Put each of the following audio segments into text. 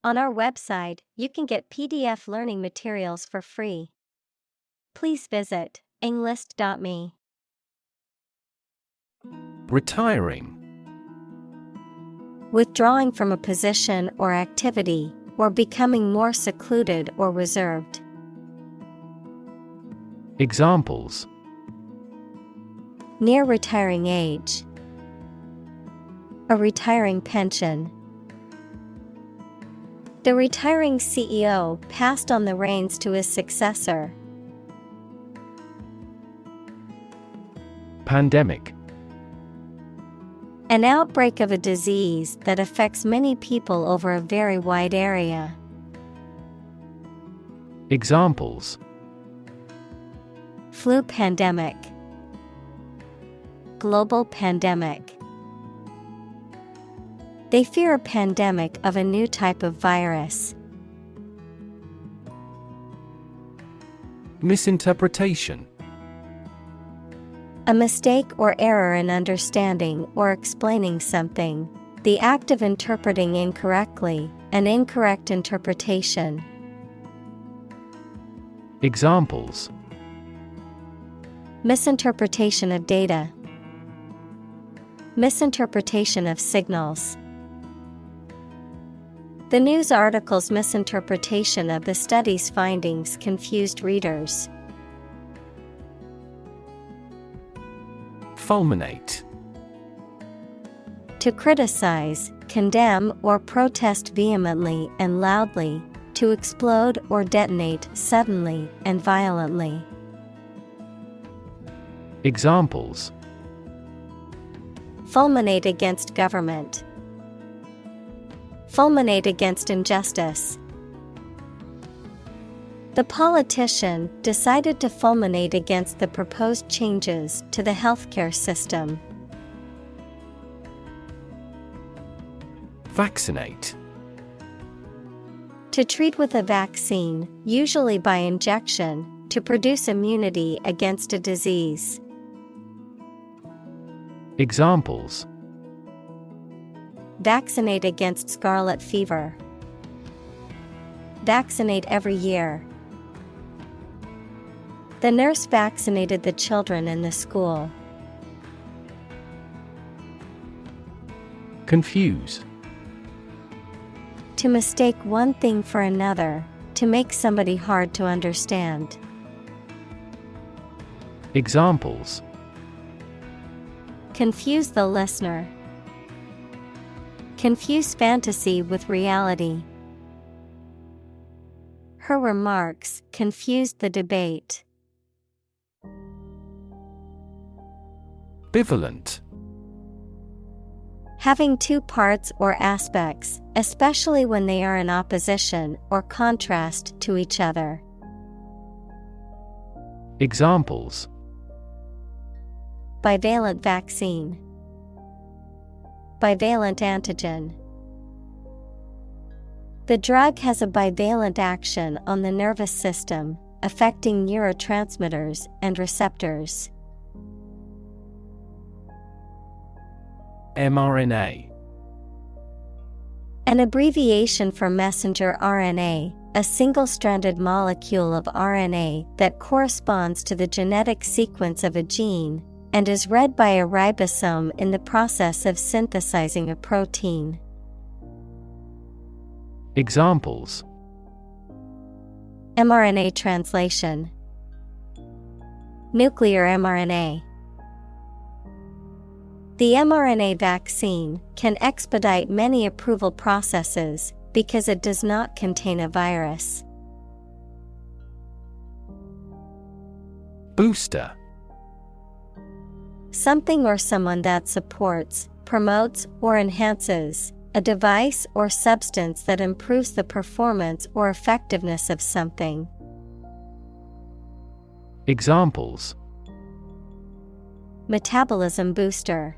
On our website, you can get PDF learning materials for free. Please visit englist.me. Retiring. Withdrawing from a position or activity, or becoming more secluded or reserved. Examples: Near retiring age. A retiring pension. The retiring CEO passed on the reins to his successor. Pandemic. An outbreak of a disease that affects many people over a very wide area. Examples: Flu pandemic. Global pandemic. They fear a pandemic of a new type of virus. Misinterpretation. A mistake or error in understanding or explaining something. The act of interpreting incorrectly, an incorrect interpretation. Examples: Misinterpretation of data. Misinterpretation of signals. The news article's misinterpretation of the study's findings confused readers. Fulminate. To criticize, condemn, or protest vehemently and loudly, to explode or detonate suddenly and violently. Examples: Fulminate against government. Fulminate against injustice. The politician decided to fulminate against the proposed changes to the healthcare system. Vaccinate. To treat with a vaccine, usually by injection, to produce immunity against a disease. Examples: Vaccinate against scarlet fever. Vaccinate every year. The nurse vaccinated the children in the school. Confuse. To mistake one thing for another, to make somebody hard to understand. Examples: Confuse the listener. Confuse fantasy with reality. Her remarks confused the debate. Bivalent. Having two parts or aspects, especially when they are in opposition or contrast to each other. Examples: Bivalent vaccine. Bivalent antigen. The drug has a bivalent action on the nervous system, affecting neurotransmitters and receptors. mRNA. An abbreviation for messenger RNA, a single-stranded molecule of RNA that corresponds to the genetic sequence of a gene, and is read by a ribosome in the process of synthesizing a protein. Examples: mRNA translation. Nuclear mRNA. The mRNA vaccine can expedite many approval processes because it does not contain a virus. Booster. Something or someone that supports, promotes, or enhances, a device or substance that improves the performance or effectiveness of something. Examples: Metabolism booster.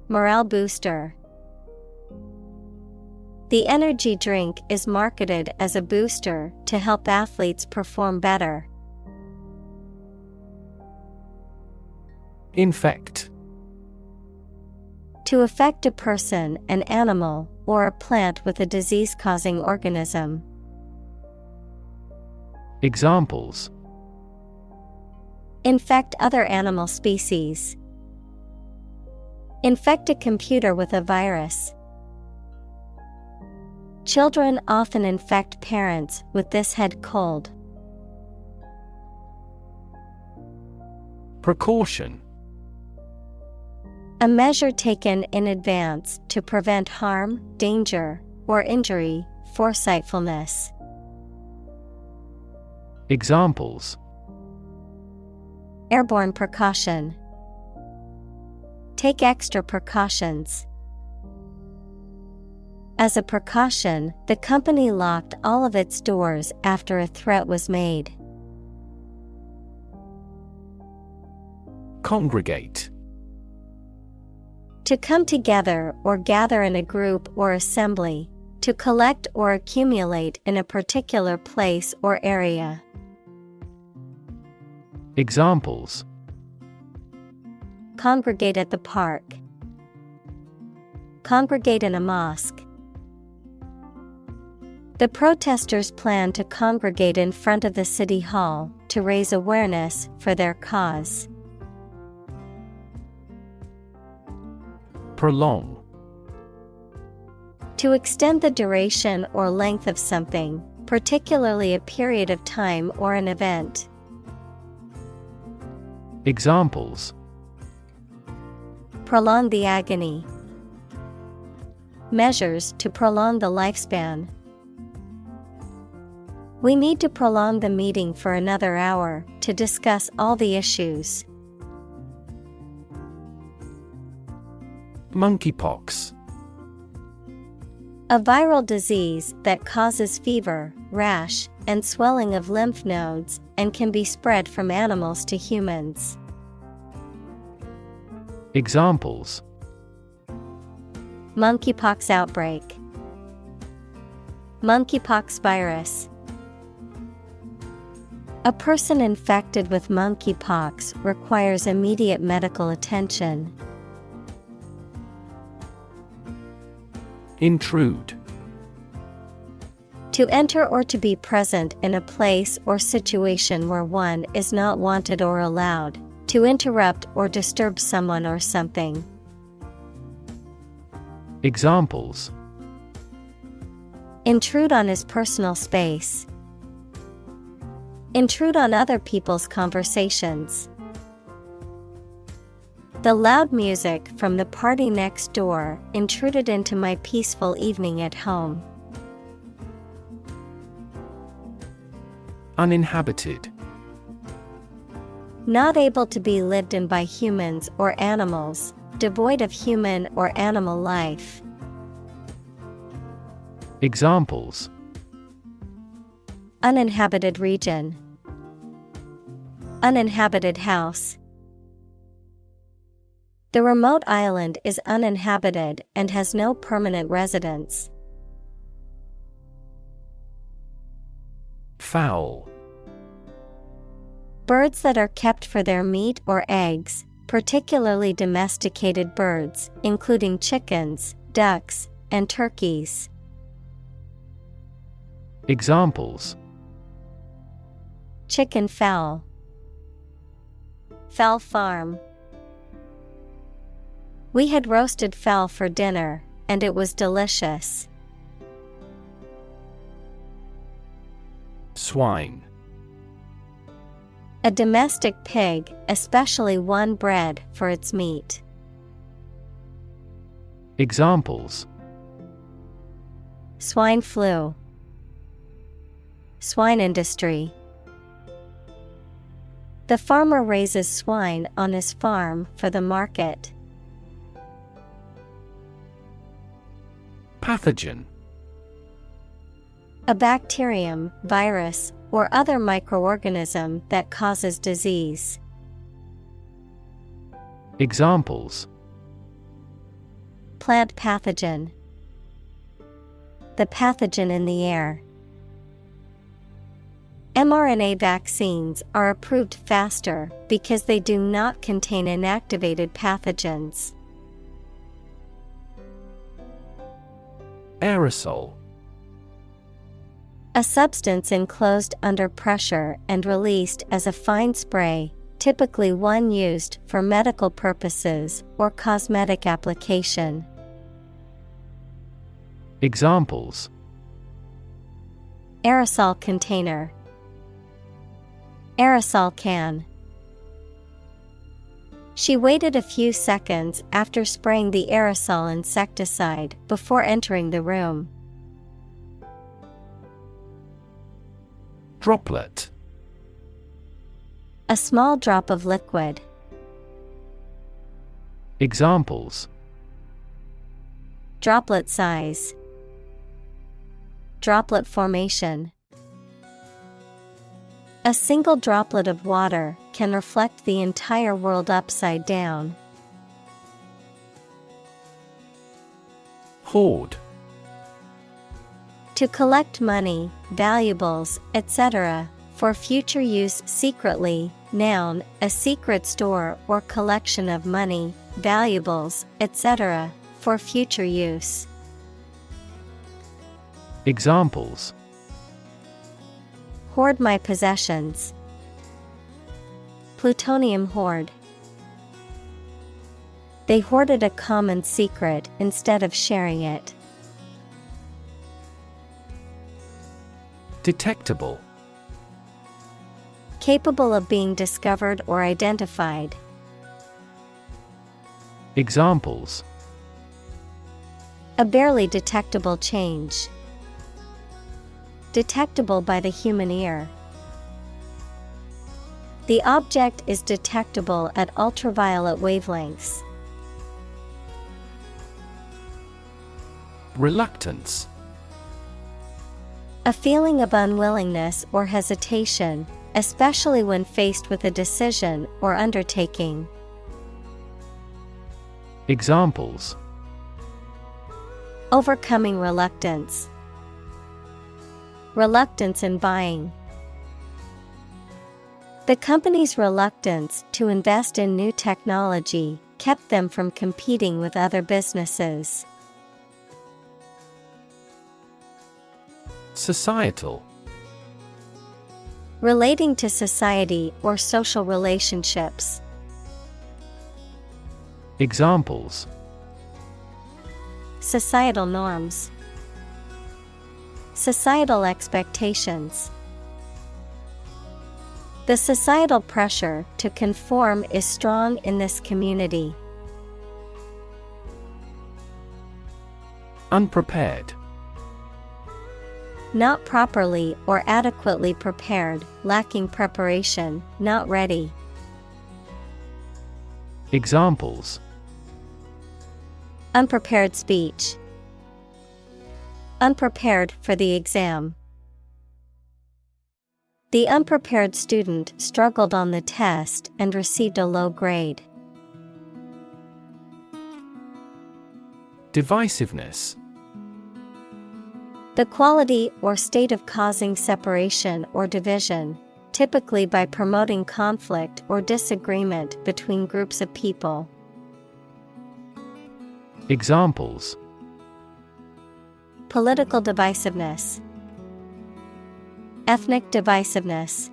Morale booster. The energy drink is marketed as a booster to help athletes perform better. Infect. To affect a person, an animal, or a plant with a disease-causing organism. Examples: Infect other animal species. Infect a computer with a virus. Children often infect parents with this head cold. Precaution. A measure taken in advance to prevent harm, danger, or injury, foresightfulness. Examples: Airborne precaution. Take extra precautions. As a precaution, the company locked all of its doors after a threat was made. Congregate. To come together or gather in a group or assembly, to collect or accumulate in a particular place or area. Examples: Congregate at the park. Congregate in a mosque. The protesters plan to congregate in front of the city hall to raise awareness for their cause. Prolong. To extend the duration or length of something, particularly a period of time or an event. Examples: Prolong the agony. Measures to prolong the lifespan. We need to prolong the meeting for another hour to discuss all the issues. Monkeypox. A viral disease that causes fever, rash, and swelling of lymph nodes and can be spread from animals to humans. Examples: Monkeypox outbreak. Monkeypox virus. A person infected with monkeypox requires immediate medical attention. Intrude. To enter or to be present in a place or situation where one is not wanted or allowed. To interrupt or disturb someone or something. Examples: Intrude on his personal space. Intrude on other people's conversations. The loud music from the party next door intruded into my peaceful evening at home. Uninhabited. Not able to be lived in by humans or animals, devoid of human or animal life. Examples: Uninhabited region. Uninhabited house. The remote island is uninhabited and has no permanent residents. Fowl. Birds that are kept for their meat or eggs, particularly domesticated birds, including chickens, ducks, and turkeys. Examples: Chicken fowl. Fowl farm. We had roasted fowl for dinner, and it was delicious. Swine. A domestic pig, especially one bred for its meat. Examples: Swine flu. Swine industry. The farmer raises swine on his farm for the market. Pathogen. A bacterium, virus, or other microorganism that causes disease. Examples: Plant pathogen. The pathogen in the air. mRNA vaccines are approved faster because they do not contain inactivated pathogens. Aerosol. A substance enclosed under pressure and released as a fine spray, typically one used for medical purposes or cosmetic application. Examples: Aerosol container, aerosol can. She waited a few seconds after spraying the aerosol insecticide before entering the room. Droplet. A small drop of liquid. Examples: Droplet size, droplet formation. A single droplet of water can reflect the entire world upside down. Hoard. To collect money, valuables, etc., for future use secretly. Noun, a secret store or collection of money, valuables, etc., for future use. Examples: Hoard my possessions. Plutonium hoard. They hoarded a common secret instead of sharing it. Detectable. Capable of being discovered or identified. Examples: A barely detectable change. Detectable by the human ear. The object is detectable at ultraviolet wavelengths. Reluctance. A feeling of unwillingness or hesitation, especially when faced with a decision or undertaking. Examples: Overcoming reluctance. Reluctance in buying. The company's reluctance to invest in new technology kept them from competing with other businesses. Societal. Relating to society or social relationships. Examples: Societal norms. Societal expectations. The societal pressure to conform is strong in this community. Unprepared. Not properly or adequately prepared, lacking preparation, not ready. Examples: Unprepared speech. Unprepared for the exam. The unprepared student struggled on the test and received a low grade. Divisiveness. The quality or state of causing separation or division, typically by promoting conflict or disagreement between groups of people. Examples: Political divisiveness. Ethnic divisiveness.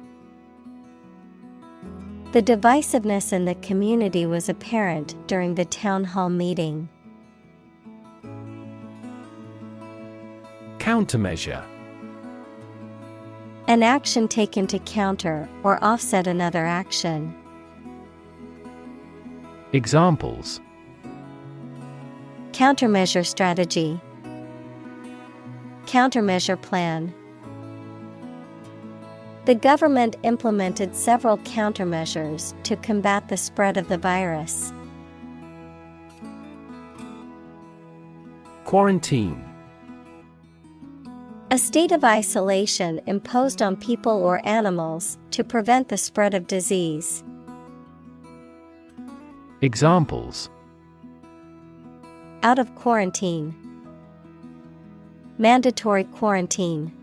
The divisiveness in the community was apparent during the town hall meeting. Countermeasure. An action taken to counter or offset another action. Examples: Countermeasure strategy. Countermeasure plan. The government implemented several countermeasures to combat the spread of the virus. Quarantine. A state of isolation imposed on people or animals to prevent the spread of disease. Examples: Out of quarantine. Mandatory quarantine.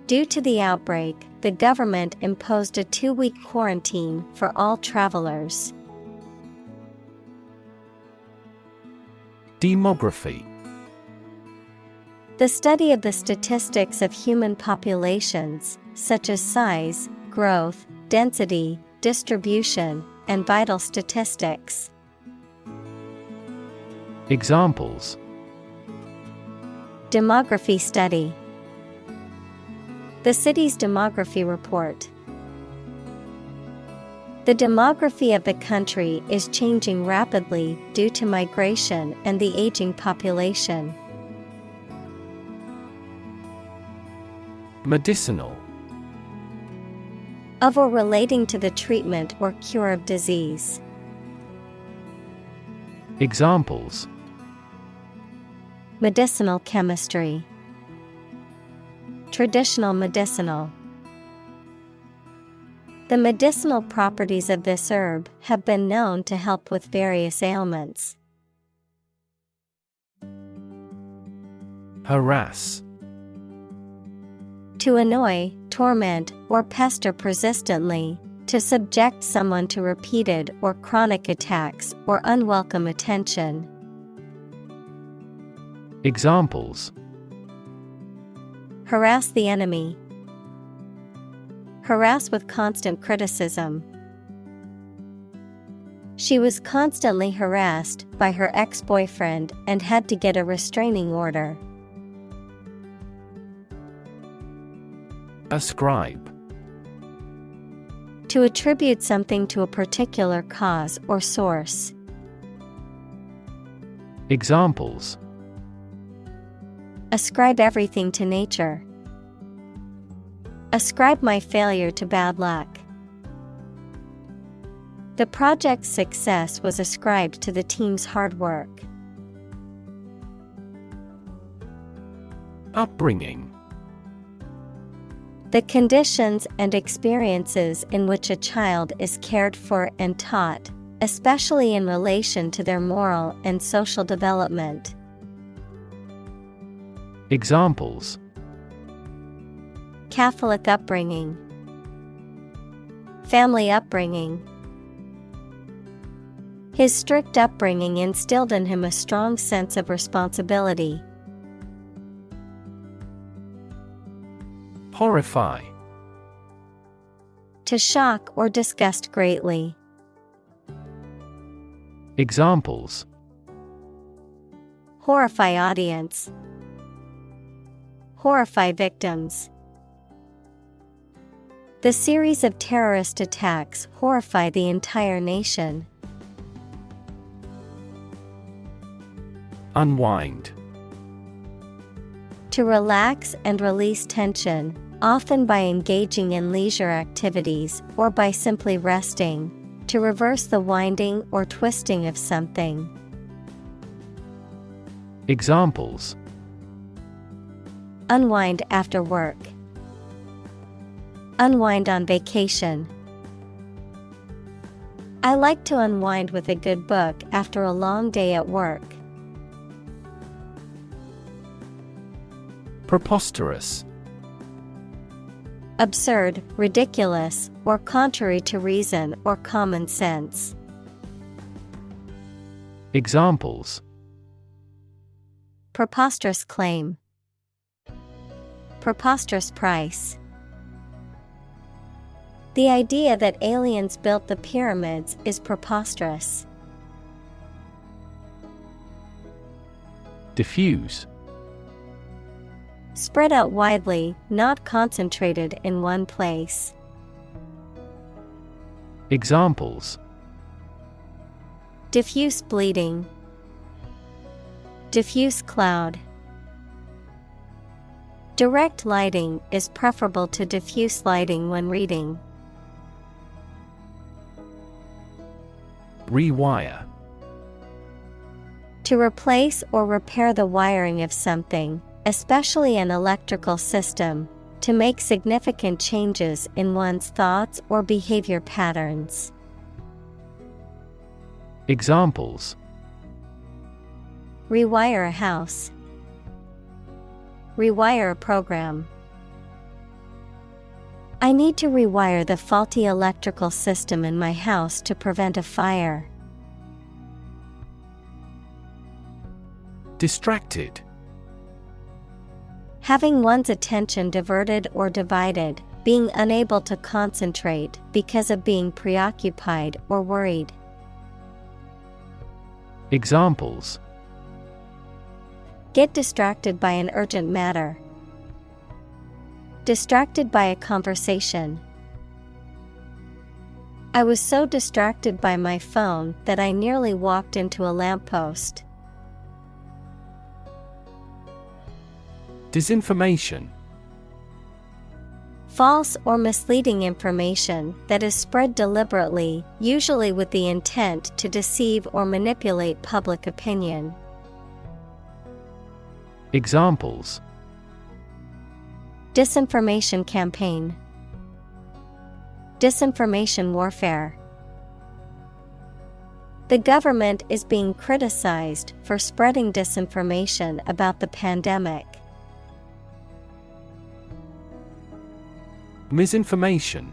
Due to the outbreak, the government imposed a 2-week quarantine for all travelers. Demography. The study of the statistics of human populations, such as size, growth, density, distribution, and vital statistics. Examples: Demography study. The city's demography report. The demography of the country is changing rapidly due to migration and the aging population. Medicinal. Of or relating to the treatment or cure of disease. Examples: Medicinal chemistry. Traditional medicinal. The medicinal properties of this herb have been known to help with various ailments. Harass. To annoy, torment, or pester persistently, to subject someone to repeated or chronic attacks or unwelcome attention. Examples: Harass the enemy. Harass with constant criticism. She was constantly harassed by her ex-boyfriend and had to get a restraining order. Ascribe. To attribute something to a particular cause or source. Examples: Ascribe everything to nature. Ascribe my failure to bad luck. The project's success was ascribed to the team's hard work. Upbringing. The conditions and experiences in which a child is cared for and taught, especially in relation to their moral and social development. Examples: Catholic upbringing. Family upbringing. His strict upbringing instilled in him a strong sense of responsibility. Horrify. To shock or disgust greatly. Examples: Horrify audience. Horrify victims. The series of terrorist attacks horrify the entire nation. Unwind. To relax and release tension, often by engaging in leisure activities or by simply resting, to reverse the winding or twisting of something. Examples: Unwind after work. Unwind on vacation. I like to unwind with a good book after a long day at work. Preposterous. Absurd, ridiculous, or contrary to reason or common sense. Examples: Preposterous claim. Preposterous price. The idea that aliens built the pyramids is preposterous. Diffuse. Spread out widely, not concentrated in one place. Examples: Diffuse bleeding. Diffuse cloud. Direct lighting is preferable to diffuse lighting when reading. Rewire. To replace or repair the wiring of something, especially an electrical system, to make significant changes in one's thoughts or behavior patterns. Examples: Rewire a house. Rewire a program. I need to rewire the faulty electrical system in my house to prevent a fire. Distracted. Having one's attention diverted or divided, being unable to concentrate because of being preoccupied or worried. Examples: Get distracted by an urgent matter. Distracted by a conversation. I was so distracted by my phone that I nearly walked into a lamppost. Disinformation. False or misleading information that is spread deliberately, usually with the intent to deceive or manipulate public opinion. Examples: Disinformation campaign. Disinformation warfare. The government is being criticized for spreading disinformation about the pandemic. Misinformation.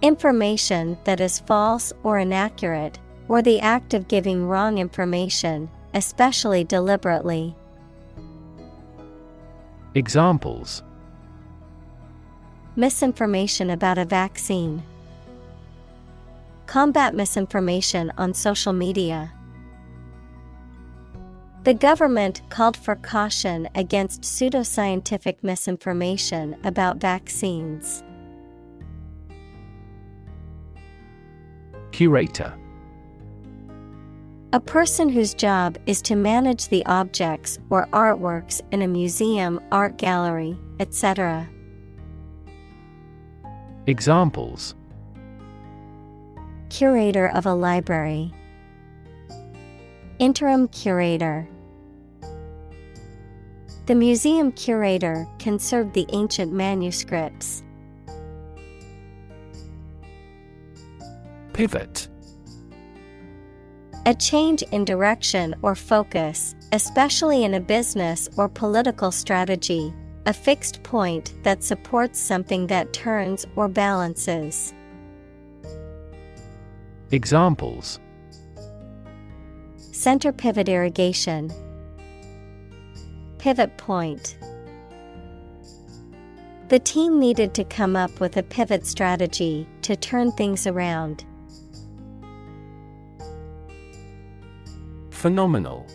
Information that is false or inaccurate, or the act of giving wrong information, especially deliberately. Examples: Misinformation about a vaccine. Combat misinformation on social media. The government called for caution against pseudoscientific misinformation about vaccines. Curator. A person whose job is to manage the objects or artworks in a museum, art gallery, etc. Examples: Curator of a library. Interim curator. The museum curator conserved the ancient manuscripts. Pivot. A change in direction or focus, especially in a business or political strategy. A fixed point that supports something that turns or balances. Examples: Center pivot irrigation. Pivot point. The team needed to come up with a pivot strategy to turn things around. Phenomenal.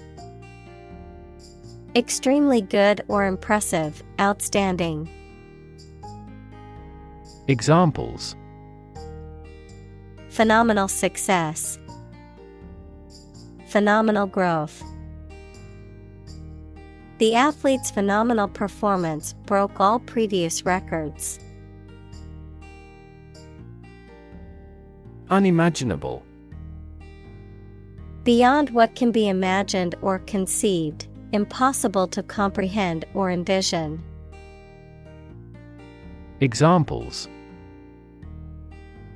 Extremely good or impressive, outstanding. Examples: Phenomenal success. Phenomenal growth. The athlete's phenomenal performance broke all previous records. Unimaginable. Beyond what can be imagined or conceived, impossible to comprehend or envision. Examples: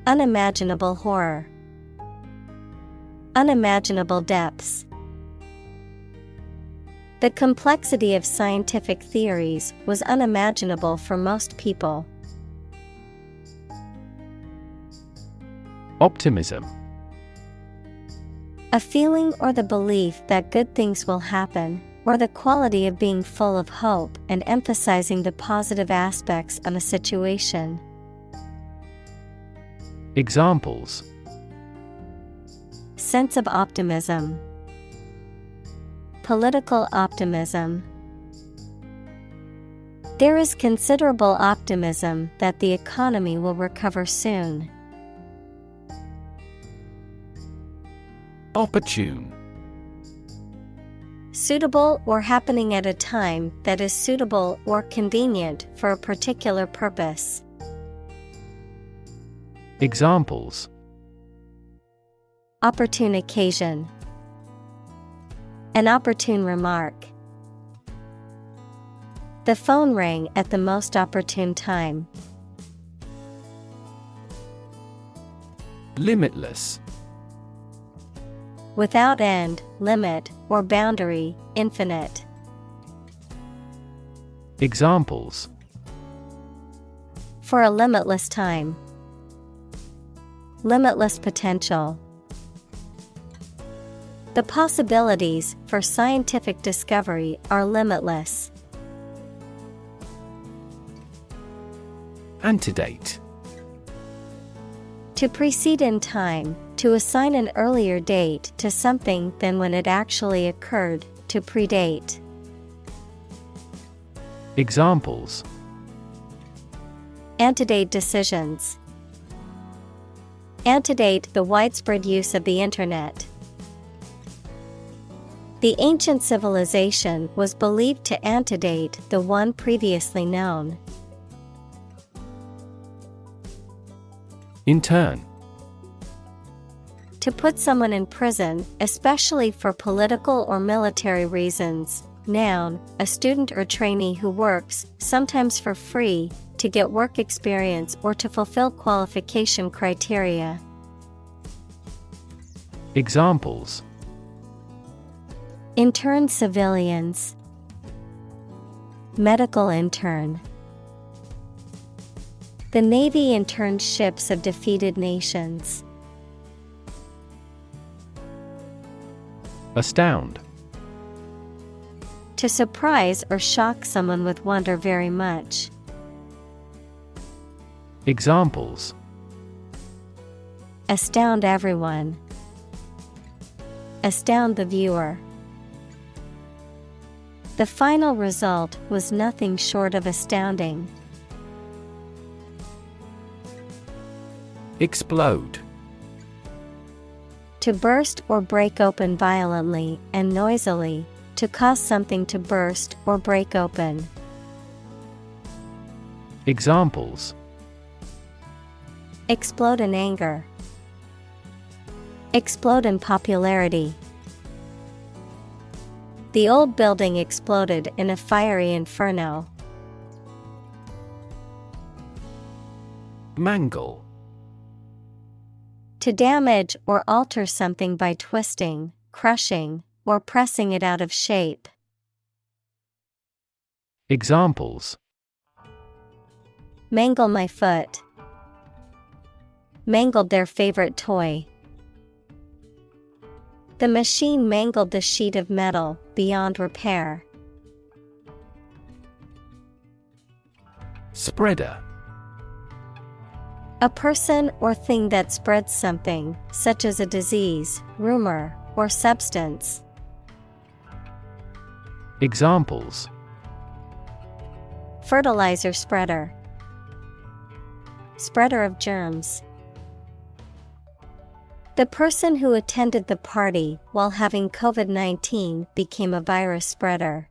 Unimaginable horror. Unimaginable depths. The complexity of scientific theories was unimaginable for most people. Optimism. A feeling or the belief that good things will happen, or the quality of being full of hope and emphasizing the positive aspects of a situation. Examples: Sense of optimism. Political optimism. There is considerable optimism that the economy will recover soon. Opportune. Suitable or happening at a time that is suitable or convenient for a particular purpose. Examples: Opportune occasion. An opportune remark. The phone rang at the most opportune time. Limitless. Without end, limit, or boundary, infinite. Examples: For a limitless time. Limitless potential. The possibilities for scientific discovery are limitless. Antedate. To precede in time, to assign an earlier date to something than when it actually occurred, to predate. Examples: Antedate decisions. Antedate the widespread use of the Internet. The ancient civilization was believed to antedate the one previously known. Intern. To put someone in prison, especially for political or military reasons. Noun, a student or trainee who works, sometimes for free, to get work experience or to fulfill qualification criteria. Examples: Intern civilians. Medical intern. The Navy interned ships of defeated nations. Astound. To surprise or shock someone with wonder very much. Examples: Astound everyone. Astound the viewer. The final result was nothing short of astounding. Explode. To burst or break open violently and noisily, to cause something to burst or break open. Examples: Explode in anger. Explode in popularity. The old building exploded in a fiery inferno. Mangle. To damage or alter something by twisting, crushing, or pressing it out of shape. Examples: Mangle my foot. Mangled their favorite toy. The machine mangled the sheet of metal beyond repair. Spreader. A person or thing that spreads something, such as a disease, rumor, or substance. Examples: Fertilizer spreader. Spreader of germs. The person who attended the party while having COVID-19 became a virus spreader.